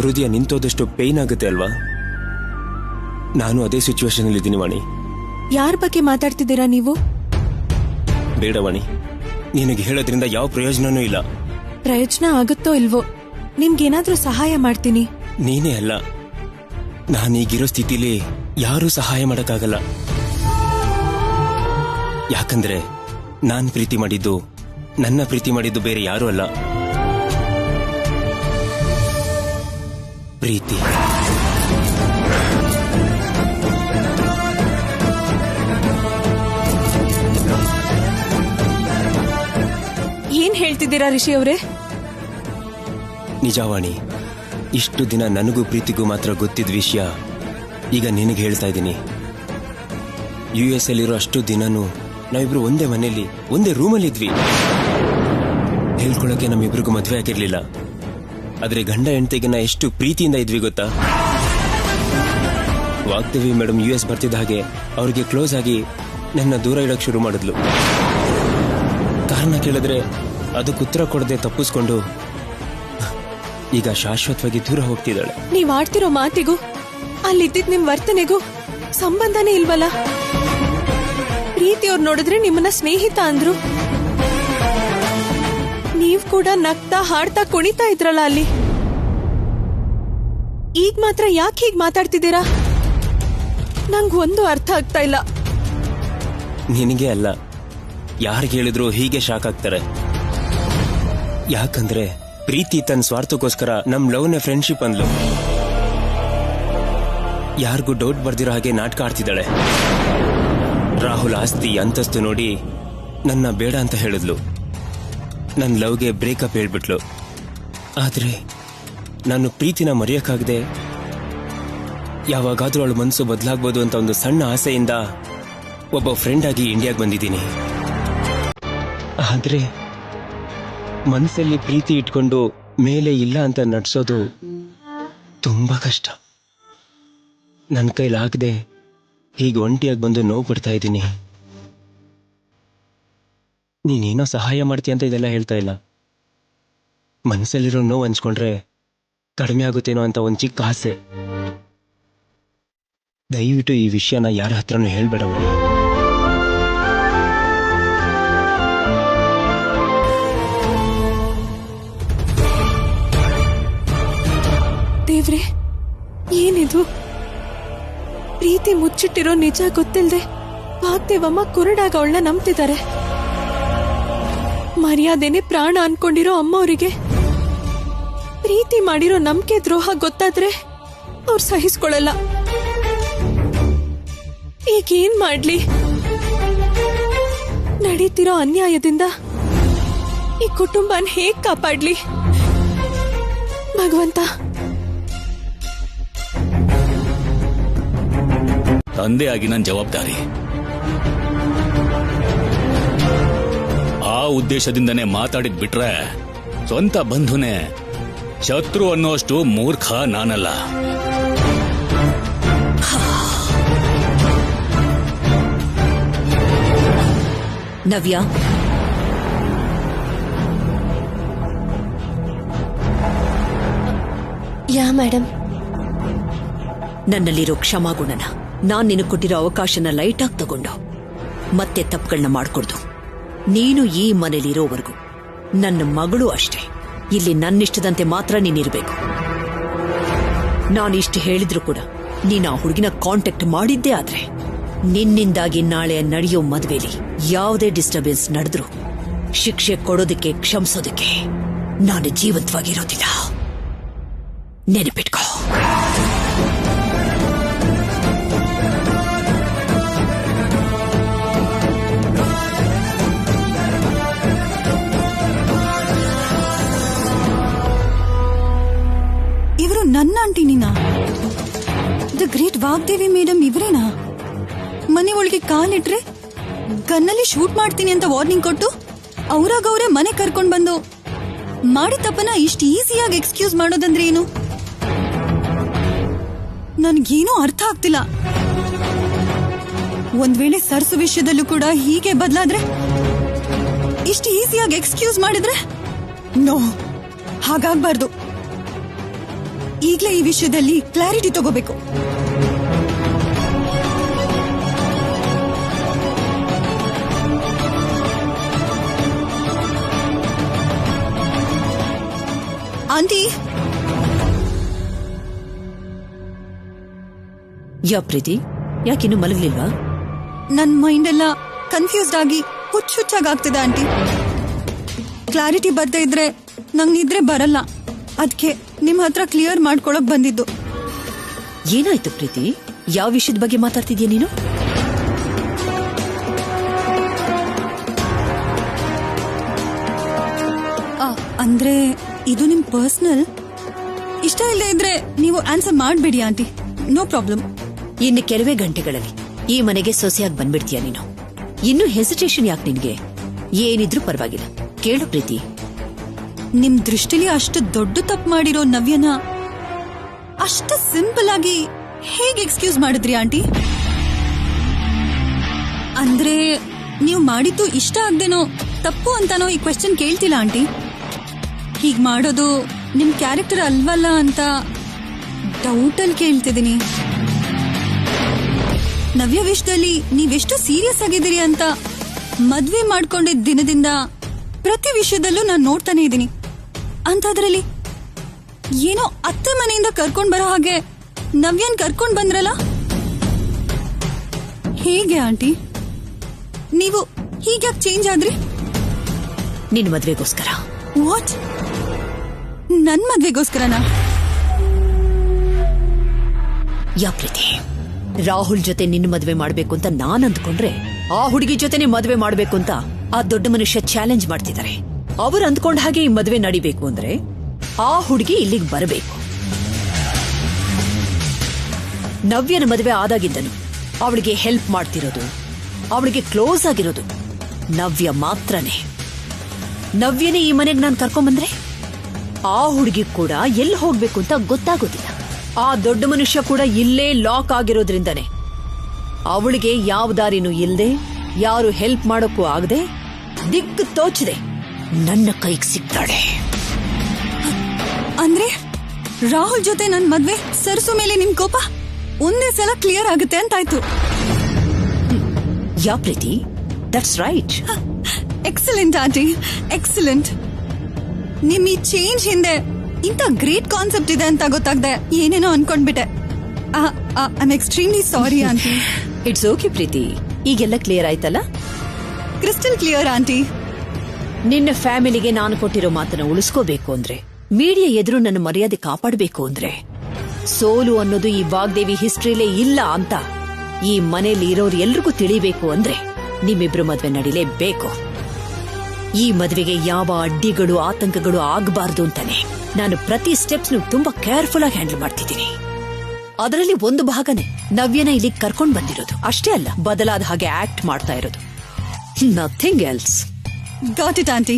ಹೃದಯ ನಿಂತೋದಷ್ಟು ಪೇನ್ ಆಗುತ್ತೆ ಅಲ್ವಾ? ನಾನು ಅದೇ ಸಿಚುವೇಶನ್ ಅಲ್ಲಿ ಇದ್ದೀನಿ ವಾಣಿ. ಯಾರ ಬಗ್ಗೆ ಮಾತಾಡ್ತಿದ್ದೀರಾ ನೀವು? ಬೇಡ ವಾಣಿ, ನಿನಗೆ ಹೇಳೋದ್ರಿಂದ ಯಾವ ಪ್ರಯೋಜನನೂ ಇಲ್ಲ. ಪ್ರಯೋಜನ ಆಗುತ್ತೋ ಇಲ್ವೋ, ನಿಮ್ಗೇನಾದ್ರೂ ಸಹಾಯ ಮಾಡ್ತೀನಿ. ನೀನೇ ಅಲ್ಲ, ನಾನೀಗಿರೋ ಸ್ಥಿತಿಲಿ ಯಾರೂ ಸಹಾಯ ಮಾಡಕ್ಕಾಗಲ್ಲ. ಯಾಕಂದ್ರೆ ನಾನ್ ಪ್ರೀತಿ ಮಾಡಿದ್ದು, ನನ್ನ ಪ್ರೀತಿ ಮಾಡಿದ್ದು ಬೇರೆ ಯಾರೂ ಅಲ್ಲ, ಪ್ರೀತಿ. ಏನ್ ಹೇಳ್ತಿದ್ದೀರಾ ರಿಷಿ ಅವರೇ? ನಿಜವಾಣಿ, ಇಷ್ಟು ದಿನ ನನಗೂ ಪ್ರೀತಿಗೂ ಮಾತ್ರ ಗೊತ್ತಿದ್ದ ವಿಷಯ ಈಗ ನಿನಗೆ ಹೇಳ್ತಾ ಇದ್ದೀನಿ. US ಅಲ್ಲಿರೋ ಅಷ್ಟು ದಿನನೂ ನಾವಿಬ್ರು ಒಂದೇ ಮನೆಯಲ್ಲಿ, ಒಂದೇ ರೂಮಲ್ಲಿ ಇದ್ವಿ. ಹೇಳ್ಕೊಳಕ್ಕೆ ನಮ್ಮಿಬ್ರಿಗೂ ಮದ್ವೆ ಆಗಿರ್ಲಿಲ್ಲ, ಆದ್ರೆ ಗಂಡ ಹೆಂಡತಿಗೆ ನಾ ಎಷ್ಟು ಪ್ರೀತಿಯಿಂದ ಇದ್ವಿ ಗೊತ್ತಾ? ವಾಗ್ದೇವಿ ಮೇಡಮ್ US ಬರ್ತಿದ್ದ ಹಾಗೆ ಅವ್ರಿಗೆ ಕ್ಲೋಸ್ ಆಗಿ ನನ್ನ ದೂರ ಇಡಕ್ ಶುರು ಮಾಡಿದ್ಲು. ಕಾರಣ ಕೇಳಿದ್ರೆ ಅದಕ್ಕೆ ಉತ್ತರ ಕೊಡದೆ ತಪ್ಪಿಸ್ಕೊಂಡು ಈಗ ಶಾಶ್ವತವಾಗಿ ದೂರ ಹೋಗ್ತಿದ್ದಾಳೆ. ನೀವ್ ಆಡ್ತಿರೋ ಮಾತಿಗೂ ಅಲ್ಲಿದ್ದಿದ್ ನಿಮ್ ವರ್ತನೆಗೂ ಸಂಬಂಧನೇ ಇಲ್ವಲ್ಲ? ಪ್ರೀತಿಯವ್ರು ನೋಡಿದ್ರೆ ನಿಮ್ಮನ್ನ ಸ್ನೇಹಿತ ಅಂದ್ರು, ನೀವ್ ಕೂಡ ನಗ್ತಾ ಹಾಡ್ತಾ ಕುಣಿತಾ ಇದ್ರಲ್ಲ ಅಲ್ಲಿ. ಈಗ ಮಾತ್ರ ಯಾಕೆ ಹೀಗ್ ಮಾತಾಡ್ತಿದ್ದೀರಾ? ನಂಗೊಂದು ಅರ್ಥ ಆಗ್ತಾ ಇಲ್ಲ. ನಿನಗೆ ಅಲ್ಲ, ಯಾರಿಗೆ ಹೇಳಿದ್ರು ಹೀಗೆ ಶಾಕ್ ಆಗ್ತಾರೆ. ಯಾಕಂದ್ರೆ ಪ್ರೀತಿ ತನ್ನ ಸ್ವಾರ್ಥಕ್ಕೋಸ್ಕರ ನಮ್ ಲವ್ನ ಫ್ರೆಂಡ್ಶಿಪ್ ಅಂದ್ಲು. ಯಾರಿಗೂ ಡೌಟ್ ಬರ್ದಿರೋ ಹಾಗೆ ನಾಟಕ ಆಡ್ತಿದ್ದಾಳೆ. ರಾಹುಲ್ ಆಸ್ತಿ ಅಂತಸ್ತು ನೋಡಿ ನನ್ನ ಬೇಡ ಅಂತ ಹೇಳಿದ್ಲು. ನನ್ ಲವ್ಗೆ ಬ್ರೇಕಪ್ ಹೇಳ್ಬಿಟ್ಲು. ಆದ್ರೆ ನಾನು ಪ್ರೀತಿನ ಮರೆಯಕ್ಕಾಗದೆ ಯಾವಾಗಾದ್ರೂ ಅವಳ ಮನಸ್ಸು ಬದಲಾಗ್ಬೋದು ಅಂತ ಒಂದು ಸಣ್ಣ ಆಸೆಯಿಂದ ಒಬ್ಬ ಫ್ರೆಂಡ್ ಆಗಿ ಇಂಡಿಯಾಗೆ ಬಂದಿದ್ದೀನಿ. ಆದ್ರೆ ಮನಸ್ಸಲ್ಲಿ ಪ್ರೀತಿ ಇಟ್ಕೊಂಡು ಮೇಲೆ ಇಲ್ಲ ಅಂತ ನಡ್ಸೋದು ತುಂಬಾ ಕಷ್ಟ. ನನ್ನ ಕೈಲಾಗದೆ ಹೀಗೆ ಒಂಟಿಯಾಗಿ ಬಂದು ನೋವು ಪಡ್ತಾ ಇದ್ದೀನಿ. ನೀನೇನೋ ಸಹಾಯ ಮಾಡ್ತೀಯ ಅಂತ ಇದೆಲ್ಲ ಹೇಳ್ತಾ ಇಲ್ಲ. ಮನಸ್ಸಲ್ಲಿರೋ ನೋವು ಹಂಚ್ಕೊಂಡ್ರೆ ಕಡಿಮೆ ಆಗುತ್ತೇನೋ ಅಂತ ಒಂದು ಚಿಕ್ಕ ಆಸೆ. ದಯವಿಟ್ಟು ಈ ವಿಷಯನ ಯಾರ ಹತ್ರನೂ ಹೇಳ್ಬೇಡವ. ದೇವ್ರೆ, ಏನಿದು? ಪ್ರೀತಿ ಮುಚ್ಚಿಟ್ಟಿರೋ ನಿಜ ಗೊತ್ತಿಲ್ದೆ ವಾಗ್ದೇವಮ್ಮ ಕುರುಡಾಗ ಅವಳನ್ನ ನಂಬ್ತಿದ್ದಾರೆ. ಮರ್ಯಾದೆನೆ ಪ್ರಾಣ ಅನ್ಕೊಂಡಿರೋ ಅಮ್ಮವರಿಗೆ ಪ್ರೀತಿ ಮಾಡಿರೋ ನಂಬಿಕೆ ದ್ರೋಹ ಗೊತ್ತಾದ್ರೆ ಅವ್ರು ಸಹಿಸ್ಕೊಳ್ಳಲ್ಲ. ಈಗೇನ್ ಮಾಡ್ಲಿ? ನಡೀತಿರೋ ಅನ್ಯಾಯದಿಂದ ಈ ಕುಟುಂಬನ ಹೇಗ್ ಕಾಪಾಡ್ಲಿ? ಭಗವಂತ, ತಂದೆಯಾಗಿ ನನ್ನ ಜವಾಬ್ದಾರಿ. ಆ ಉದ್ದೇಶದಿಂದನೇ ಮಾತಾಡಿದ್ ಬಿಟ್ರೆ ಸ್ವಂತ ಬಂಧುನೇ ಶತ್ರು ಅನ್ನೋಷ್ಟು ಮೂರ್ಖ ನಾನಲ್ಲ. ನವ್ಯ, ಯಾ ಮೇಡಮ್, ನನ್ನಲ್ಲಿರೋ ಕ್ಷಮಾಗುಣನ, ನಾನ್ ನಿನಗೆ ಕೊಟ್ಟಿರೋ ಅವಕಾಶನ ಲೈಟ್ ಆಗಿ ತಗೊಂಡು ಮತ್ತೆ ತಪ್ಪುಗಳನ್ನ ಮಾಡ್ಕೊಡ್ದು ನೀನು ಈ ಮನೇಲಿರೋವರೆಗೂ ನನ್ನ ಮಗಳು ಅಷ್ಟೇ. ಇಲ್ಲಿ ನನ್ನಿಷ್ಟದಂತೆ ಮಾತ್ರ ನೀನಿರ್ಬೇಕು. ನಾನಿಷ್ಟು ಹೇಳಿದ್ರು ಕೂಡ ನೀನು ಆ ಹುಡುಗಿನ ಕಾಂಟ್ಯಾಕ್ಟ್ ಮಾಡಿದ್ದೇ ಆದ್ರೆ ನಿನ್ನಿಂದಾಗಿ ನಾಳೆ ನಡೆಯೋ ಮದುವೆಲಿ ಯಾವುದೇ ಡಿಸ್ಟರ್ಬೆನ್ಸ್ ನಡೆದ್ರು ಶಿಕ್ಷೆ ಕೊಡೋದಕ್ಕೆ, ಕ್ಷಮಿಸೋದಕ್ಕೆ ನಾನು ಜೀವಂತವಾಗಿರೋದಿಲ್ಲ. ನೆನಪಿಟ್ಕೋ. ಇವರು ನನ್ನ ಆಂಟಿನಿನಾ? ದ ಗ್ರೇಟ್ ವಾಗ್ದೇವಿ ಮೇಡಮ್ ಇವರೇನಾ? ಮನೆ ಒಳಗೆ ಕಾಲಿಟ್ರೆ ಗನ್ನಲ್ಲಿ ಶೂಟ್ ಮಾಡ್ತೀನಿ ಅಂತ ವಾರ್ನಿಂಗ್ ಕೊಟ್ಟು ಅವ್ರಾಗವ್ರೆ ಮನೆ ಕರ್ಕೊಂಡ್ ಬಂದು ಮಾಡಿ ತಪ್ಪನ ಇಷ್ಟು ಈಸಿಯಾಗಿ ಎಕ್ಸ್ಕ್ಯೂಸ್ ಮಾಡೋದಂದ್ರೆ ಏನು? ನನ್ಗೇನೂ ಅರ್ಥ ಆಗ್ತಿಲ್ಲ. ಒಂದ್ ವೇಳೆ ಸರ್ಸು ವಿಷಯದಲ್ಲೂ ಕೂಡ ಹೀಗೆ ಬದಲಾದ್ರೆ, ಇಷ್ಟು ಈಸಿಯಾಗಿ ಎಕ್ಸ್ಕ್ಯೂಸ್ ಮಾಡಿದ್ರೆ, ನೋ, ಹಾಗಾಗ್ಬಾರ್ದು. ಈಗ್ಲೇ ಈ ವಿಷಯದಲ್ಲಿ ಕ್ಲಾರಿಟಿ ತಗೋಬೇಕು. ಆಂಟಿ, ಯಾ ಪ್ರೀತಿ, ಯಾಕಿನ್ನು ಮಲಗಲಿಲ್ವಾ? ನನ್ ಮೈಂಡ್ ಎಲ್ಲ ಕನ್ಫ್ಯೂಸ್ಡ್ ಆಗಿ ಹುಚ್ಚಾಗ್ತಿದೆ ಆಂಟಿ. ಕ್ಲಾರಿಟಿ ಬರ್ದೇ ಇದ್ರೆ ನಂಗ್ ನಿದ್ರೆ ಬರಲ್ಲ. ಅದಕ್ಕೆ ನಿಮ್ ಹತ್ರ ಕ್ಲಿಯರ್ ಮಾಡ್ಕೊಳಕ್ ಬಂದಿದ್ದು. ಏನಾಯ್ತು ಪ್ರೀತಿ? ಯಾವ ವಿಷಯದ ಬಗ್ಗೆ ಮಾತಾಡ್ತಿದ್ಯಾ ನೀನು? ಅಂದ್ರೆ ಇದು ನಿಮ್ ಪರ್ಸನಲ್. ಇಷ್ಟ ಇಲ್ಲದೆ ಇದ್ರೆ ನೀವು ಆನ್ಸರ್ ಮಾಡ್ಬೇಡಿ ಆಂಟಿ, ನೋ ಪ್ರಾಬ್ಲಮ್. ಇನ್ನು ಕೆಲವೇ ಗಂಟೆಗಳಲ್ಲಿ ಈ ಮನೆಗೆ ಸೊಸೆಯಾಗಿ ಬಂದ್ಬಿಡ್ತೀಯ ನೀನು. ಇನ್ನು ಹೆಸಿಟೇಷನ್ ಯಾಕೆ ನಿನ್ಗೆ? ಏನಿದ್ರೂ ಪರವಾಗಿಲ್ಲ, ಕೇಳು ಪ್ರೀತಿ. ನಿಮ್ ದೃಷ್ಟಿಲಿ ಅಷ್ಟು ದೊಡ್ಡ ತಪ್ಪು ಮಾಡಿರೋ ನವ್ಯನ ಅಷ್ಟು ಸಿಂಪಲ್ ಆಗಿ ಹೇಗೆ ಎಕ್ಸ್ಕ್ಯೂಸ್ ಮಾಡಿದ್ರಿ ಆಂಟಿ? ಅಂದ್ರೆ ನೀವು ಮಾಡಿದ್ದು ಇಷ್ಟ ಆಗ್ದೇನೋ ತಪ್ಪು ಅಂತಾನೋ ಈ ಕ್ವೆಶ್ಚನ್ ಕೇಳ್ತಿಲ್ಲ ಆಂಟಿ. ಹೀಗ್ ಮಾಡೋದು ನಿಮ್ ಕ್ಯಾರೆಕ್ಟರ್ ಅಲ್ವಲ್ಲ ಅಂತ ಡೌಟಲ್ಲಿ ಕೇಳ್ತಿದ್ದೀನಿ. ನವ್ಯ ವಿಷಯದಲ್ಲಿ ನೀವೆಷ್ಟು ಸೀರಿಯಸ್ ಆಗಿದ್ದೀರಿ ಅಂತ ಮದ್ವೆ ಮಾಡ್ಕೊಂಡಿದ್ದ ದಿನದಿಂದ ಪ್ರತಿ ವಿಷಯದಲ್ಲೂ ನಾನು ನೋಡ್ತಾನೆ ಇದ್ದೀನಿ. ಅಂತದ್ರಲ್ಲಿ ಏನೋ ಅತ್ತೆ ಮನೆಯಿಂದ ಕರ್ಕೊಂಡ್ ಬರೋ ಹಾಗೆ ನವ್ಯನ್ ಕರ್ಕೊಂಡ್ ಬಂದ್ರಲ್ಲ, ಹೇಗೆ ಆಂಟಿ ನೀವು ಹೀಗ್ಯಾಕ್ ಚೇಂಜ್ ಆದ್ರಿ? ನಿನ್ ಮದ್ವೆಗೋಸ್ಕರ. ವಾಟ್? ನನ್ ಮದ್ವೆಗೋಸ್ಕರನಾ? ಯಾ ಪ್ರೀತಿ, ರಾಹುಲ್ ಜೊತೆ ನಿನ್ನ ಮದ್ವೆ ಮಾಡ್ಬೇಕು ಅಂತ ನಾನ್ ಅಂದ್ಕೊಂಡ್ರೆ ಆ ಹುಡುಗಿ ಜೊತೆನೆ ಮದ್ವೆ ಮಾಡ್ಬೇಕು ಅಂತ ಆ ದೊಡ್ಡ ಮನುಷ್ಯ ಚಾಲೆಂಜ್ ಮಾಡ್ತಿದ್ದಾರೆ. ಅವ್ರು ಅಂದ್ಕೊಂಡ ಹಾಗೆ ಈ ಮದ್ವೆ ನಡಿಬೇಕು ಅಂದ್ರೆ ಆ ಹುಡುಗಿ ಇಲ್ಲಿಗೆ ಬರಬೇಕು. ನವ್ಯನ ಮದುವೆ ಆದಾಗಿದ್ದನು ಅವಳಿಗೆ ಹೆಲ್ಪ್ ಮಾಡ್ತಿರೋದು, ಅವಳಿಗೆ ಕ್ಲೋಸ್ ಆಗಿರೋದು ನವ್ಯ ಮಾತ್ರನೇ. ನವ್ಯನೇ ಈ ಮನೆಗೆ ನಾನು ಕರ್ಕೊಂಬಂದ್ರೆ ಆ ಹುಡುಗಿ ಕೂಡ ಎಲ್ಲಿ ಹೋಗ್ಬೇಕು ಅಂತ ಗೊತ್ತಾಗೋದಿಲ್ಲ. ಆ ದೊಡ್ಡ ಮನುಷ್ಯ ಕೂಡ ಇಲ್ಲೇ ಲಾಕ್ ಆಗಿರೋದ್ರಿಂದನೇ ಅವಳಿಗೆ ಯಾವ ದಾರಿನೂ ಇಲ್ಲದೆ, ಯಾರು ಹೆಲ್ಪ್ ಮಾಡೋಕ್ಕೂ ಆಗದೆ, ದಿಕ್ಕು ತೋಚದೆ ನನ್ನ ಕೈಗೆ ಸಿಗ್ತಾಳೆ. ಅಂದ್ರೆ ರಾಹುಲ್ ಜೊತೆ ನನ್ ಮದ್ವೆ ಸರ್ಸು ಮೇಲೆ ನಿಮ್ ಕೋಪ ಒಂದೇ ಸಲ ಕ್ಲಿಯರ್ ಆಗುತ್ತೆ ಅಂತಾಯ್ತು. Yeah Preeti, that's right. Excellent aunty, excellent. ನಿಮ್ ಈ ಚೇಂಜ್ ಹಿಂದೆ ಇಂತ ಗ್ರೇಟ್ ಕಾನ್ಸೆಪ್ಟ್ ಇದೆ ಅಂತ ಗೊತ್ತಾಗ್ದೆ ಏನೇನೋ ಅನ್ಕೊಂಡ್ಬಿಟ್ಟೆ. I am extremely sorry aunty. It's okay Preeti, ಈಗೆಲ್ಲ ಕ್ಲಿಯರ್ ಆಯ್ತಲ್ಲ? Crystal clear aunty. ನಿನ್ನ ಫ್ಯಾಮಿಲಿಗೆ ನಾನು ಕೊಟ್ಟಿರೋ ಮಾತನ್ನ ಉಳಿಸ್ಕೋಬೇಕು ಅಂದ್ರೆ, ಮೀಡಿಯಾ ಎದುರು ನನ್ನ ಮರ್ಯಾದೆ ಕಾಪಾಡಬೇಕು ಅಂದ್ರೆ, ಸೋಲು ಅನ್ನೋದು ಈ ವಾಗ್ದೇವಿ ಹಿಸ್ಟ್ರಿಲೇ ಇಲ್ಲ ಅಂತ ಈ ಮನೇಲಿ ಇರೋರು ಎಲ್ರಿಗೂ ತಿಳಿಬೇಕು ಅಂದ್ರೆ ನಿಮ್ಮಿಬ್ರು ಮದ್ವೆ ನಡಿಲೇಬೇಕು. ಈ ಮದ್ವೆಗೆ ಯಾವ ಅಡ್ಡಿಗಳು, ಆತಂಕಗಳು ಆಗಬಾರ್ದು ಅಂತಾನೆ ನಾನು ಪ್ರತಿ ಸ್ಟೆಪ್ಸ್ನು ತುಂಬಾ ಕೇರ್ಫುಲ್ ಆಗಿ ಹ್ಯಾಂಡಲ್ ಮಾಡ್ತಿದ್ದೀನಿ. ಅದರಲ್ಲಿ ಒಂದು ಭಾಗನೇ ನವ್ಯನ ಇಲ್ಲಿ ಕರ್ಕೊಂಡ್ ಬಂದಿರೋದು. ಅಷ್ಟೇ ಅಲ್ಲ, ಬದಲಾದ ಹಾಗೆ ಆಕ್ಟ್ ಮಾಡ್ತಾ ಇರೋದು. Nothing else. Got it aunty.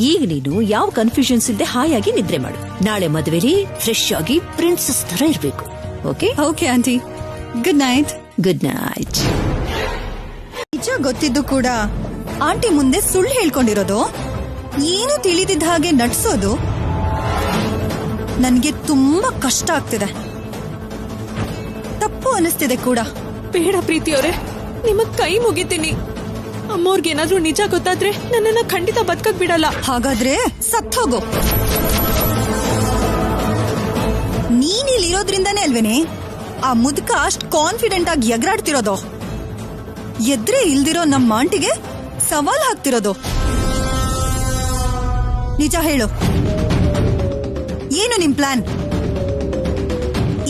ಈಗ ನೀನು ಯಾವ ಕನ್ಫ್ಯೂಷನ್ಸ್ ಇಲ್ಲದೆ ಹಾಯಾಗಿ ನಿದ್ರೆ ಮಾಡು. ನಾಳೆ ಮದುವೆಲಿ ಫ್ರೆಶ್ ಆಗಿ ಪ್ರಿನ್ಸಸ್ ತರ ಇರ್ಬೇಕು. Okay? Okay aunty. Good night. Good night. ನಿಜ ಗೊತ್ತಿದ್ದು ಕೂಡ ಆಂಟಿ ಮುಂದೆ ಸುಳ್ಳು ಹೇಳ್ಕೊಂಡಿರೋದು, ಏನು ತಿಳಿದಿದ್ದ ಹಾಗೆ ನಡ್ಸೋದು ನನ್ಗೆ ತುಂಬಾ ಕಷ್ಟ ಆಗ್ತಿದೆ. ತಪ್ಪು ಅನಿಸ್ತಿದೆ ಕೂಡ. ಬೇಡ ಪ್ರೀತಿಯವರೇ, ನಿಮಗ್ ಕೈ ಮುಗಿತೀನಿ. ಅಮ್ಮವ್ರಿಗೇನಾದ್ರೂ ನಿಜ ಗೊತ್ತಾದ್ರೆ ನನ್ನನ್ನ ಖಂಡಿತ ಬದುಕಕ್ ಬಿಡಲ್ಲ. ಹಾಗಾದ್ರೆ ಸತ್ತೋಗು. ನೀನಿಲ್ಲಿರೋದ್ರಿಂದಾನೇ ಅಲ್ವೇನೆ ಆ ಮುದುಕ ಅಷ್ಟ್ ಕಾನ್ಫಿಡೆಂಟ್ ಆಗಿ ಎಗರಾಡ್ತಿರೋದು. ಎದ್ರೆ ಇಲ್ದಿರೋ ನಮ್ಮ ಆಂಟಿಗೆ ಸವಾಲ್ ಹಾಕ್ತಿರೋದು. ನಿಜ ಹೇಳು, ಏನು ನಿಮ್ ಪ್ಲಾನ್?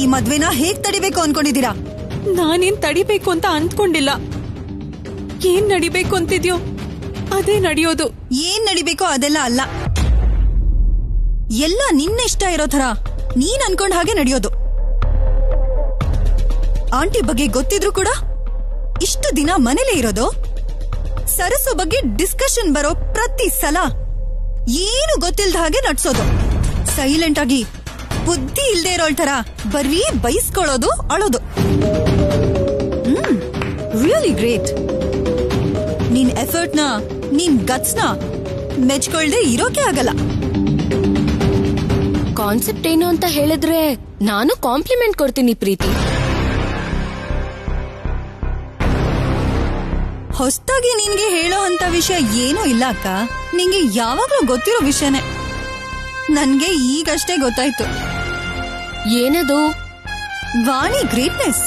ಈ ಮದ್ವೆನ ಹೇಗ್ ತಡಿಬೇಕು ಅನ್ಕೊಂಡಿದೀರಾ? ನಾನೇನ್ ತಡಿಬೇಕು ಅಂತ ಅಂದ್ಕೊಂಡಿಲ್ಲ. ಏನ್ ನಡಿಬೇಕು ಅಂತಿದ್ಯೋ ಅದೇ ನಡೆಯೋದು. ಏನ್ ನಡಿಬೇಕೋ ಅದೆಲ್ಲ ಅಲ್ಲ, ಎಲ್ಲ ನಿನ್ನ ಇಷ್ಟ ಇರೋ ತರ ನೀನ್ ಅನ್ಕೊಂಡ್ ಹಾಗೆ ನಡೆಯೋದು. ಆಂಟಿ ಬಗ್ಗೆ ಗೊತ್ತಿದ್ರು ಕೂಡ ಇಷ್ಟು ದಿನ ಮನೇಲೇ ಇರೋದು. ಸರಸು ಬಗ್ಗೆ ಡಿಸ್ಕಷನ್ ಬರೋ ಪ್ರತಿ ಸಲ ಏನು ಗೊತ್ತಿಲ್ದ ಹಾಗೆ ನಡ್ಸೋದು. ಸೈಲೆಂಟ್ ಆಗಿ ಬುದ್ಧಿ ಇಲ್ದೇ ಇರೋಳ್ ತರ ಬರೀ ಬೈಸ್ಕೊಳ್ಳೋದು, ಅಳೋದು. Really great. ನಿನ್ ಎಫರ್ಟ್ನ, ನಿನ್ ಗಟ್ಸ್ನ ಮೆಚ್ಕೊಳ್ದೆ ಇರೋಕೆ ಆಗಲ್ಲ. ಕಾನ್ಸೆಪ್ಟ್ ಏನು ಅಂತ ಹೇಳಿದ್ರೆ ನಾನು ಕಾಂಪ್ಲಿಮೆಂಟ್ ಕೊಡ್ತೀನಿ ಪ್ರೀತಿ. ಹೊಸ್ತಾಗಿ ನಿನ್ಗೆ ಹೇಳೋ ಅಂತ ವಿಷಯ ಏನೂ ಇಲ್ಲ ಅಕ್ಕ. ನಿಂಗೆ ಯಾವಾಗ್ಲೂ ಗೊತ್ತಿರೋ ವಿಷಯನೇ. ನನ್ಗೆ ಈಗಷ್ಟೇ ಗೊತ್ತಾಯ್ತು. ಏನದು? ವಾಣಿ ಗ್ರೇಟ್ನೆಸ್.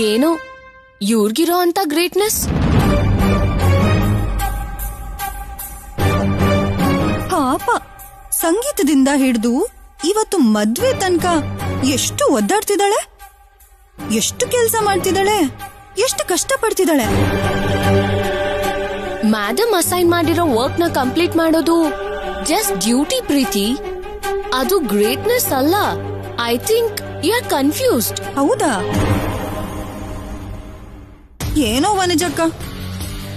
ಏನು ಇವ್ರಿಗಿರೋ ಅಂತ ಗ್ರೇಟ್ನೆಸ್? ಪಾಪ, ಸಂಗೀತದಿಂದ ಹಿಡಿದು ಇವತ್ತು ಮದ್ವೆ ತನಕ ಎಷ್ಟು ಒದ್ದಾಡ್ತಿದ್ದಾಳೆ, ಎಷ್ಟು ಕೆಲಸ ಮಾಡ್ತಿದ್ದಾಳೆ, ಎಷ್ಟು ಕಷ್ಟ ಪಡ್ತಿದ್ದಾಳೆ. ಮ್ಯಾಡಮ್ ಅಸೈನ್ ಮಾಡಿರೋ ವರ್ಕ್ ನ ಕಂಪ್ಲೀಟ್ ಮಾಡೋದು ಜಸ್ಟ್ ಡ್ಯೂಟಿ ಪ್ರೀತಿ. ಅದು ಗ್ರೇಟ್ನೆಸ್ ಅಲ್ಲ. I think you are confused. ಹೌದಾ? ಏನೋ ವನಜಕ್ಕ,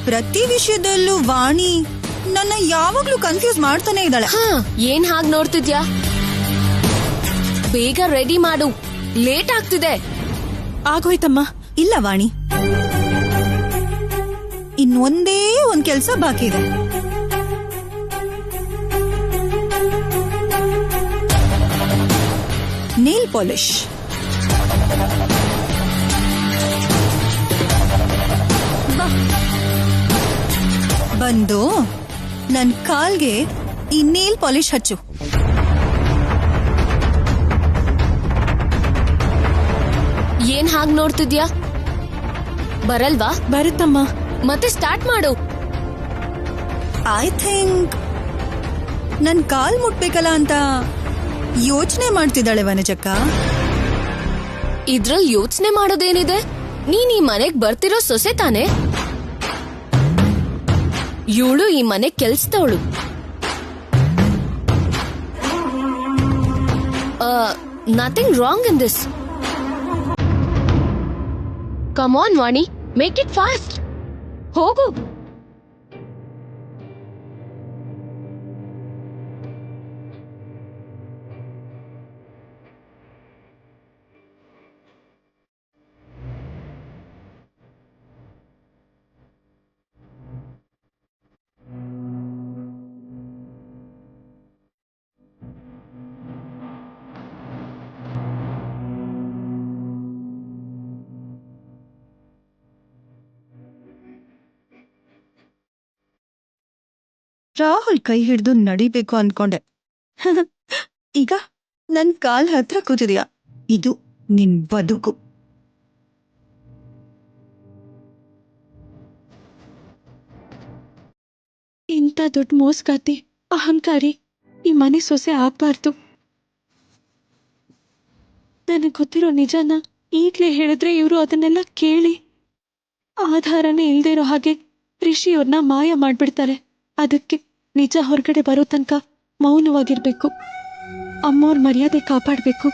ಪ್ರತಿ ವಿಷಯದಲ್ಲೂ ವಾಣಿ ನನ್ನ ಯಾವಾಗ್ಲೂ ಕನ್ಫ್ಯೂಸ್ ಮಾಡ್ತಾನೆ ಇದ್ದಾಳೆ. ಏನ್ ಹಾಗ್ ನೋಡ್ತಿದ್ಯಾ? ಬೇಗ ರೆಡಿ ಮಾಡು, ಲೇಟ್ ಆಗ್ತಿದೆ. ಆಗೋಯ್ತಮ್ಮ. ಇಲ್ಲ ವಾಣಿ, ಇನ್ನೊಂದೇ ಒಂದ್ ಕೆಲ್ಸ ಬಾಕಿ ಇದೆ. Nail polish. ಬಂದು ನನ್ ಕಾಲ್ಗೆ ಈ ನೇಲ್ ಪಾಲಿಶ್ ಹಚ್ಚು. ಏನ್ ಹಾಗ್ ನೋಡ್ತಿದ್ಯಾ? ಬರಲ್ವಾ? ಬರುತ್ತಮ್ಮ. ಮತ್ತೆ ಸ್ಟಾರ್ಟ್ ಮಾಡು. ಐ ಥಿಂಕ್ ನನ್ ಕಾಲ್ ಮುಟ್ಬೇಕಲ್ಲ ಅಂತ ಯೋಚನೆ ಮಾಡ್ತಿದ್ದಾಳೆ ವನಜಕ್ಕ. ಇದ್ರಲ್ಲಿ ಯೋಚನೆ ಮಾಡೋದೇನಿದೆ? ನೀನ್ ಈ ಮನೆಗ್ ಬರ್ತಿರೋ ಸೊಸೆ ತಾನೆ? ಇವಳು ಈ ಮನೆ ಕೆಲ್ಸದವಳು. Nothing wrong in this. Come on Vani, make it fast. ಹೋಗು. ರಾಹುಲ್ ಕೈ ಹಿಡಿದು ನಡಿಬೇಕು ಅನ್ಕೊಂಡೆ. ಈಗ ನನ್ ಕಾಲ್ ಹತ್ರ ಕೂತಿದ್ಯಾ. ಇದು ನಿನ್ ಬದುಕು. ಇಂಥ ದೊಡ್ಡ ಮೋಸ್ಗಾತಿ, ಅಹಂಕಾರಿ ಈ ಮನೆ ಸೊಸೆ ಆಗ್ಬಾರ್ದು. ನನಗ್ ಗೊತ್ತಿರೋ ನಿಜಾನ ಈಗ್ಲೇ ಹೇಳಿದ್ರೆ ಇವರು ಅದನ್ನೆಲ್ಲ ಕೇಳಿ ಆಧಾರನೇ ಇಲ್ದೇ ಇರೋ ಹಾಗೆ ರಿಷಿಯವ್ರನ್ನ ಮಾಯ ಮಾಡ್ಬಿಡ್ತಾರೆ. ಅದಕ್ಕೆ ನಿಜ ಹೊರಗಡೆ ಬರೋ ತನಕ ಮೌನವಾಗಿರ್ಬೇಕು. ಅಮ್ಮವ್ರ ಮರ್ಯಾದೆ ಕಾಪಾಡ್ಬೇಕು.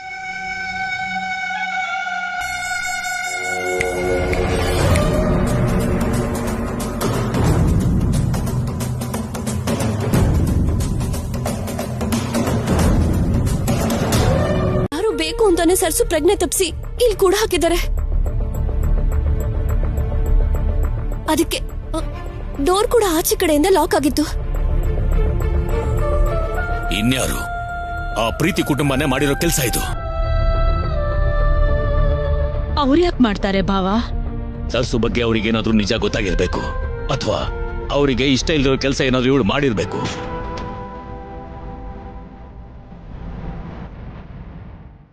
ಯಾರು ಬೇಕು ಅಂತಾನೆ ಸರ್ಸು ಪ್ರಜ್ಞೆ ತಪ್ಪಿಸಿ ಇಲ್ಲಿ ಕೂಡ ಹಾಕಿದ್ದಾರೆ. ಅದಕ್ಕೆ ಡೋರ್ ಕೂಡ ಆಚೆ ಕಡೆಯಿಂದ ಲಾಕ್ ಆಗಿತ್ತು. ಇನ್ಯಾರು? ಆ ಪ್ರೀತಿ ಕುಟುಂಬನೇ ಮಾಡಿರೋ ಕೆಲಸ ಇದು. ಅವ್ರು ಯಾಕೆ ಮಾಡ್ತಾರೆ ಭಾವ? ಸರ್ಸು ಬಗ್ಗೆ ಅವ್ರಿಗೇನಾದ್ರೂ ನಿಜ ಗೊತ್ತಾಗಿರ್ಬೇಕು, ಅಥವಾ ಅವರಿಗೆ ಇಷ್ಟ ಇಲ್ದಿರೋ ಕೆಲಸ ಏನಾದ್ರು ಇವಳು ಮಾಡಿರ್ಬೇಕು.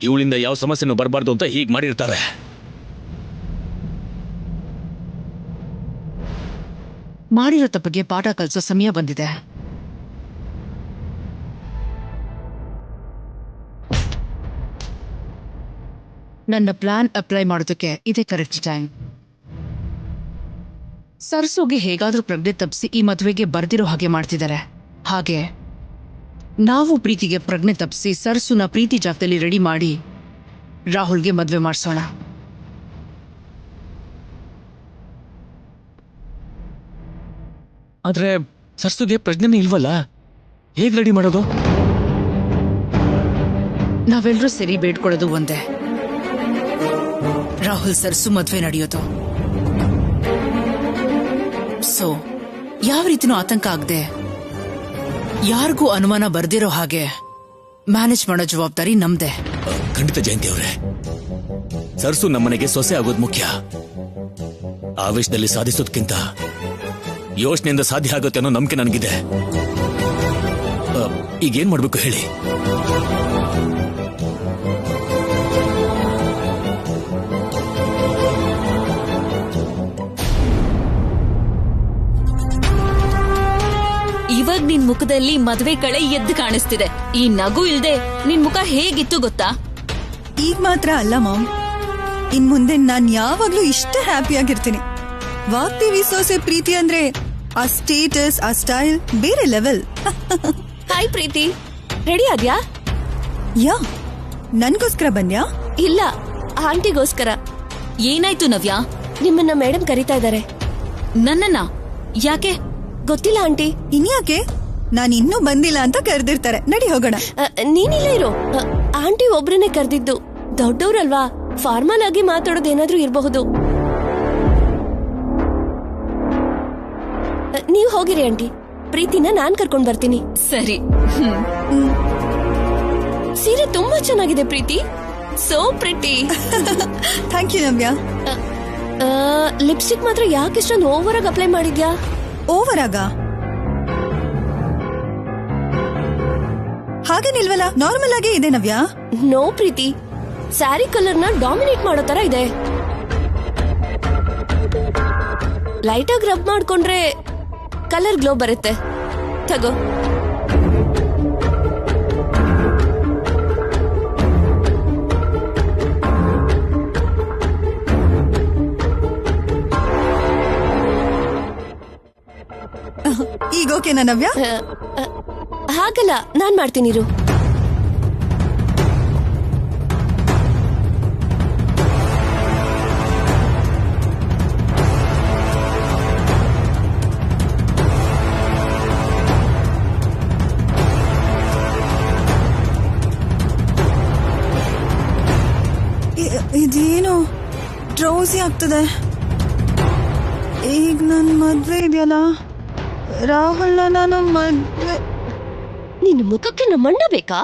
ಇವಳಿಂದ ಯಾವ ಸಮಸ್ಯೆನೂ ಬರಬಾರ್ದು ಅಂತ ಹೀಗೆ ಮಾಡಿರ್ತಾರೆ. ಮಾಡಿರೋ ತಪ್ಪಿಗೆ ಪಾಠ ಕಲಿಸೋ ಸಮಯ ಬಂದಿದೆ. ನನ್ನ ಪ್ಲಾನ್ ಅಪ್ಲೈ ಮಾಡೋದಕ್ಕೆ ಇದೇ ಕರೆಕ್ಟ್ ಟೈಮ್. ಸರ್ಸೋಗೆ ಹೇಗಾದ್ರೂ ಪ್ರಜ್ಞೆ ತಪ್ಪಿಸಿ ಈ ಮದುವೆಗೆ ಬರ್ದಿರೋ ಹಾಗೆ ಮಾಡ್ತಿದ್ದಾರೆ. ಹಾಗೆ ನಾವು ಪ್ರೀತಿಗೆ ಪ್ರಜ್ಞೆ ತಪ್ಪಿಸಿ ಸರ್ಸುನ ಪ್ರೀತಿ ಜಾಗದಲ್ಲಿ ರೆಡಿ ಮಾಡಿ ರಾಹುಲ್ಗೆ ಮದುವೆ ಮಾಡಿಸೋಣ. ಆದ್ರೆ ಸರ್ಸುಗೆ ಪ್ರಜ್ಞೆನೇ ಇಲ್ವಲ್ಲ, ಹೇಗ್ ರೆಡಿ ಮಾಡೋದು? ನಾವೆಲ್ಲರೂ ಸರಿ ಬೇಡ್ಕೊಳ್ಳೋದು ಒಂದೇ, ರಾಹುಲ್ ಸರ್ಸು ಮದುವೆ ನಡೆಯೋದು. ಸೊ ಯಾವ ರೀತಿನೂ ಆತಂಕ ಆಗದೆ ಯಾರಿಗೂ ಅನುಮಾನ ಬರ್ದಿರೋ ಹಾಗೆ ಮ್ಯಾನೇಜ್ ಮಾಡೋ ಜವಾಬ್ದಾರಿ ನಮ್ದೆ. ಖಂಡಿತ ಜಯಂತಿ ಅವರೇ, ಸರ್ಸು ನಮ್ಮನೆಗೆ ಸೊಸೆ ಆಗೋದು ಮುಖ್ಯ. ಆವೇಶದಲ್ಲಿ ಸಾಧಿಸೋದಕ್ಕಿಂತ ಯೋಚನೆಯಿಂದ ಸಾಧ್ಯ ಆಗುತ್ತೆ ಅನ್ನೋ ನಂಬಿಕೆ ನನಗಿದೆ. ಈಗೇನ್ ಮಾಡ್ಬೇಕು ಹೇಳಿ? ಇವಾಗ ನಿನ್ ಮುಖದಲ್ಲಿ ಮದ್ವೆ ಕಳೆ ಎದ್ದು ಕಾಣಿಸ್ತಿದೆ. ಈ ನಗು ಇಲ್ದೆ ನಿನ್ ಮುಖ ಹೇಗಿತ್ತು ಗೊತ್ತಾ? ಈಗ ಮಾತ್ರ ಅಲ್ಲ ಮಾಮ್, ಇನ್ ಮುಂದೆ ನಾನ್ ಯಾವಾಗ್ಲೂ ಇಷ್ಟ ಹ್ಯಾಪಿಯಾಗಿರ್ತೀನಿ. ವಾಗ್ದೇವಿ ಸೊಸೆ ಪ್ರೀತಿ ಅಂದ್ರೆ ಆ ಸ್ಟೇಟಸ್, ಆ ಸ್ಟೈಲ್ ಬೇರೆ ಲೆವೆಲ್. ಹಾಯ್ ಪ್ರೀತಿ, ರೆಡಿ ಆದ್ಯಾ? ಯಾ, ನನ್ಗೋಸ್ಕರ ಬನ್ಯಾ? ಇಲ್ಲ, ಆಂಟಿಗೋಸ್ಕರ. ಏನಾಯ್ತು ನವ್ಯಾ? ನಿಮ್ಮನ್ನ ಮೇಡಮ್ ಕರೀತಾ ಇದ್ದಾರೆ. ನನ್ನನ್ನ ಯಾಕೆ? ಗೊತ್ತಿಲ್ಲ ಆಂಟಿ. ಇನ್ಯಾಕೆ? ನಾನ್ ಇನ್ನೂ ಬಂದಿಲ್ಲ ಅಂತ ಕರೆದಿರ್ತಾರೆ. ನಡಿ ಹೋಗೋಣ. ನೀನಿಲ್ಲ ಇರೋ. ಆಂಟಿ ಒಬ್ರನ್ನೇ ಕರೆದಿದ್ದು. ದೊಡ್ಡವ್ರಲ್ವಾ, ಫಾರ್ಮಲ್ ಆಗಿ ಮಾತಾಡೋದೇನಾದ್ರೂ ಇರಬಹುದು. ನೀವ್ ಹೋಗಿರಿ ಆಂಟಿ, ಪ್ರೀತಿನ ನಾನ್ ಕರ್ಕೊಂಡ್ ಬರ್ತೀನಿ. ಸರಿ. ಸೀರೆ ತುಂಬಾ ಚೆನ್ನಾಗಿದೆ Preethi, so pretty. Thank you Navya. Lipstick ಮಾತ್ರ ಯಾಕೆ ಇಷ್ಟೊಂದು ಓವರ್ ಆಗಿ ಅಪ್ಲೈ ಮಾಡಿದ್ಯಾ? ಓವರ್ ಆಗ ಹಾಗೇನಿಲ್ವಲ್ಲ, ನಾರ್ಮಲ್ ಆಗೇ ಇದೆ ನವ್ಯಾ. ನೋ ಪ್ರೀತಿ, ಸ್ಯಾರಿ ಕಲರ್ ನ ಡಾಮಿನೇಟ್ ಮಾಡೋ ತರ ಇದೆ. ಲೈಟ್ ಆಗಿ ರಬ್ ಮಾಡ್ಕೊಂಡ್ರೆ ಕಲರ್ ಗ್ಲೋ ಬರುತ್ತೆ. ತಗೋ. ಈಗ ಓಕೆನಾ ನವ್ಯಾ? ಹಾಗಲ್ಲ, ನಾನ್ ಮಾಡ್ತೀನಿ ಇರು. ಇದೇನು ಡ್ರೌಸಿ ಆಗ್ತದೆ. ಈಗ ನನ್ ಮದ್ವೆ ಇದೆಯಲ್ಲ, ರಾಹುಲ್ನ ನಾನು ಮದ್ವೆ. ನಿನ್ನ ಮುಖಕ್ಕೆ ನಮ್ಮಣ್ಣ ಬೇಕಾ?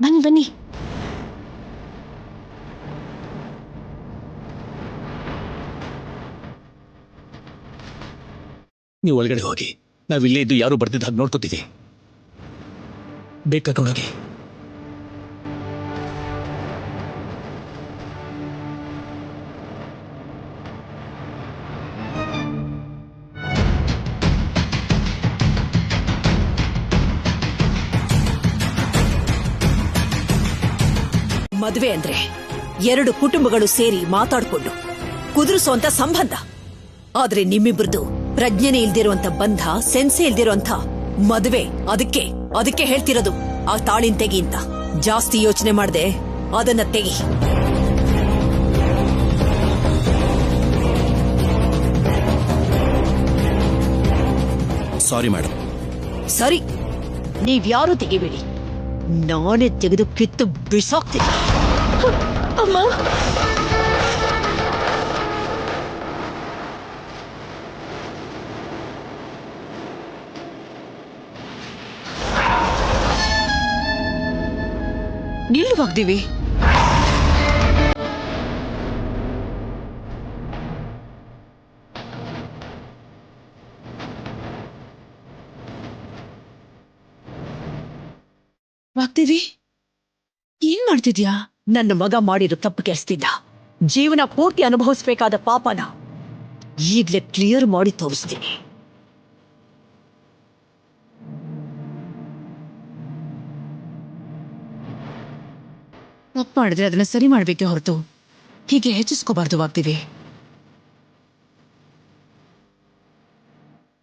ಬನ್ನಿ ಬನ್ನಿ. ನೀವು ಒಳಗಡೆ ಹೋಗಿ, ನಾವಿಲ್ಲೇ ಇದ್ದು ಯಾರು ಬರ್ತಿದ್ದ ಹಾಗೆ ನೋಡ್ಕೋತೀವಿ. ಬೇಗ ಕರ್ಕೊಂಡೋಗಿ. ಮದುವೆ ಅಂದ್ರೆ ಎರಡು ಕುಟುಂಬಗಳು ಸೇರಿ ಮಾತಾಡ್ಕೊಂಡು ಕುದುರಿಸುವಂತ ಸಂಬಂಧ. ಆದ್ರೆ ನಿಮ್ಮಿಬ್ರದ್ದು ಪ್ರಜ್ಞೆನೇ ಇಲ್ದಿರುವಂತ ಬಂಧ, ಸೆನ್ಸೆ ಇಲ್ದಿರುವಂತ ಮದುವೆ. ಅದಕ್ಕೆ ಹೇಳ್ತಿರೋದು ಆ ತಾಳಿನ ತೆಗಿ ಅಂತ. ಜಾಸ್ತಿ ಯೋಚನೆ ಮಾಡ್ದೆ ಅದನ್ನ ತೆಗಿ. Sorry madam. ಸರಿ, ನೀವ್ಯಾರು ತೆಗಿಬೇಡಿ, ನಾನೇ ತೆಗೆದು ಕಿತ್ತು ಬಿಸಾಕ್ತೀನಿ. ಅಮ್ಮ, ನಿಲ್ಲು ವಾಗ್ದೇವಿ. ವಾಗ್ದೇವಿ, ಏನ್ ಮಾಡ್ತಿದ್ಯಾ? ನನ್ನ ಮಗ ಮಾಡಿರೋ ತಪ್ಪು ಕೆಲ್ಸದಿಂದ ಜೀವನ ಪೂರ್ತಿ ಅನುಭವಿಸ್ಬೇಕಾದ ಪಾಪನ ಈಗ್ಲೇ ಕ್ಲಿಯರ್ ಮಾಡಿ ತೋರಿಸ್ತೀನಿ. ತಪ್ಪು ಮಾಡಿದ್ರೆ ಅದನ್ನ ಸರಿ ಮಾಡ್ಬೇಕೆ ಹೊರತು ಹೀಗೆ ಹೆಚ್ಚಿಸ್ಕೋಬಾರ್ದು ವಾಗ್ದೇವಿ.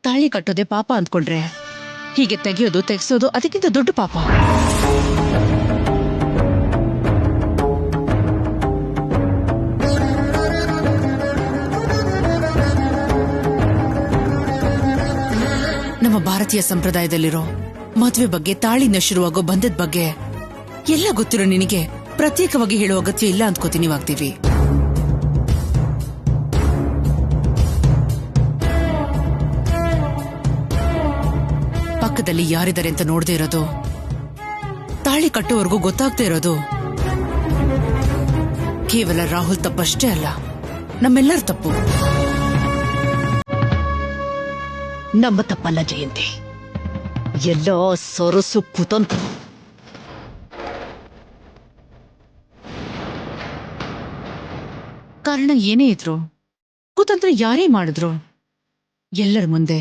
ತಾಳಿ ಕಟ್ಟೋದೆ ಪಾಪ ಅಂದ್ಕೊಂಡ್ರೆ ಹೀಗೆ ತೆಗಿಸೋದು ಅದಕ್ಕಿಂತ ದೊಡ್ಡ ಪಾಪ. ನಮ್ಮ ಭಾರತೀಯ ಸಂಪ್ರದಾಯದಲ್ಲಿರೋ ಮದುವೆ ಬಗ್ಗೆ, ತಾಳಿನ ಶುರುವಾಗೋ ಬಂಧದ ಬಗ್ಗೆ ಎಲ್ಲ ಗೊತ್ತಿರೋ ನಿನಗೆ ಪ್ರತ್ಯೇಕವಾಗಿ ಹೇಳೋ ಅಗತ್ಯ ಇಲ್ಲ ಅಂದ್ಕೋತೀನಿ ವಾಗ್ದೇವಿ. ಪಕ್ಕದಲ್ಲಿ ಯಾರಿದ್ದಾರೆ ಅಂತ ನೋಡದೇ ಇರೋದು, ತಾಳಿ ಕಟ್ಟೋವರೆಗೂ ಗೊತ್ತಾಗ್ತಾ ಇರೋದು ಕೇವಲ ರಾಹುಲ್ ತಪ್ಪಷ್ಟೇ ಅಲ್ಲ, ನಮ್ಮೆಲ್ಲರ ತಪ್ಪು. ನಮ್ಮ ತಪ್ಪಲ್ಲ ಜಯಂತಿ, ಎಲ್ಲ ಸೊರಸು ಕುತಂತ್ರ. ಕಾರಣ ಏನೇ ಇದ್ರು, ಕುತಂತ್ರ ಯಾರೇ ಮಾಡಿದ್ರು, ಎಲ್ಲರ ಮುಂದೆ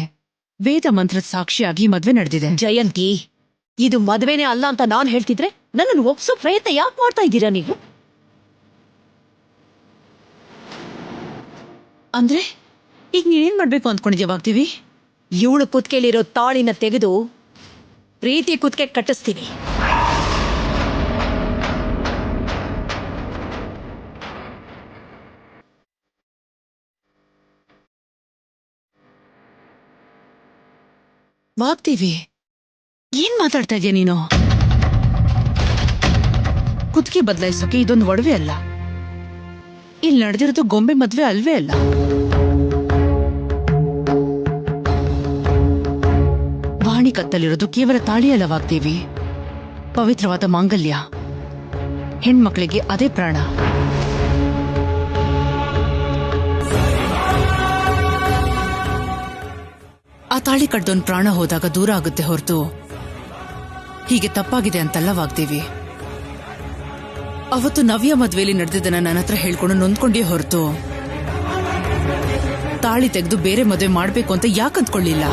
ವೇದ ಮಂತ್ರದ ಸಾಕ್ಷಿಯಾಗಿ ಮದ್ವೆ ನಡೆದಿದೆ. ಜಯಂತಿ, ಇದು ಮದುವೆನೇ ಅಲ್ಲ ಅಂತ ನಾನ್ ಹೇಳ್ತಿದ್ರೆ ನನ್ನನ್ನು ಒಪ್ಸೋ ಪ್ರಯತ್ನ ಯಾಕೆ ಮಾಡ್ತಾ ಇದ್ದೀರಾ ನೀವು? ಅಂದ್ರೆ ಈಗ ನೀನೇನ್ ಮಾಡ್ಬೇಕು ಅಂದ್ಕೊಂಡಿದ್ಯಾ ವಾಗ್ದೇವಿ? ಇವಳು ಕುತ್ಕೆಲಿರೋ ತಾಳಿನ ತೆಗೆದು ಪ್ರೀತಿ ಕುತ್ಕೆ ಕಟ್ಟಿಸ್ತೀನಿ. ವಾಗ್ದೇವಿ, ಏನ್ ಮಾತಾಡ್ತಾ ಇದೀಯ ನೀನು? ಕುತ್ತಿಗೆ ಬದಲಾಯಿಸೋಕೆ ಇದೊಂದು ಒಡವೆ ಅಲ್ಲ, ಇಲ್ಲಿ ನಡೆದಿರೋದು ಗೊಂಬೆ ಮದ್ವೆ ಅಲ್ವೇ ಅಲ್ಲ. ವಾಣಿ ಕತ್ತಲಿರೋದು ಕೇವಲ ತಾಳಿ ಅಲ್ಲ ವಾಗ್ದೇವಿ, ಪವಿತ್ರವಾದ ಮಾಂಗಲ್ಯ. ಹೆಣ್ಮಕ್ಳಿಗೆ ಅದೇ ಪ್ರಾಣ. ಆ ತಾಳಿ ಕಟ್ಟೋನ್ ಪ್ರಾಣ ಹೋದಾಗ ದೂರ ಆಗುತ್ತೆ ಹೊರತು ಹೀಗೆ ತಪ್ಪಾಗಿದೆ ಅಂತಲ್ಲ ವಾಗ್ದೇವಿ. ಅವತ್ತು ನವ್ಯ ಮದ್ವೆಲಿ ನಡೆದಿದ್ದನ್ನ ನನ್ನ ಹತ್ರ ಹೇಳ್ಕೊಂಡು ನೊಂದ್ಕೊಂಡೇ ಹೊರತು ತಾಳಿ ತೆಗೆದು ಬೇರೆ ಮದುವೆ ಮಾಡ್ಬೇಕು ಅಂತ ಯಾಕಂದ್ಕೊಳ್ಳಿಲ್ಲ.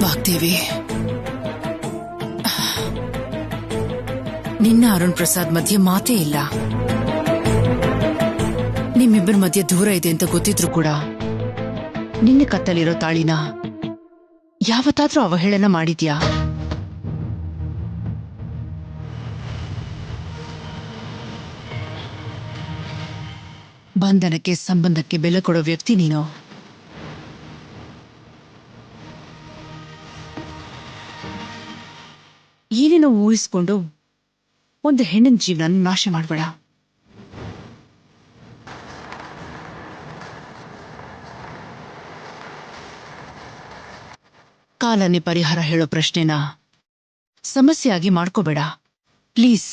ವಾಗ್ದೇವಿ, ನಿನ್ನ ಅರುಣ್ ಪ್ರಸಾದ್ ಮಧ್ಯೆ ಮಾತೇ ಇಲ್ಲ. ನಿಮ್ಮಿಬ್ಬರ ಮಧ್ಯೆ ದೂರ ಇದೆ ಅಂತ ಗೊತ್ತಿದ್ರು ಕೂಡ ನಿನ್ನ ಕತ್ತಲಿರೋ ತಾಳಿನ ಯಾವತ್ತಾದ್ರೂ ಅವಹೇಳನ ಮಾಡಿದ್ಯಾ? ಬಂಧನಕ್ಕೆ, ಸಂಬಂಧಕ್ಕೆ ಬೆಲೆ ಕೊಡೋ ವ್ಯಕ್ತಿ ನೀನು. ಏನೇನೋ ಊಹಿಸ್ಕೊಂಡು ಒಂದು ಹೆಣ್ಣಿನ ಜೀವನ ನಾಶ ಮಾಡಬೇಡ. ಕಾಲನೇ ಪರಿಹಾರ ಹೇಳೋ ಪ್ರಶ್ನೆನ ಸಮಸ್ಯೆ ಆಗಿ ಮಾಡ್ಕೋಬೇಡ ಪ್ಲೀಸ್.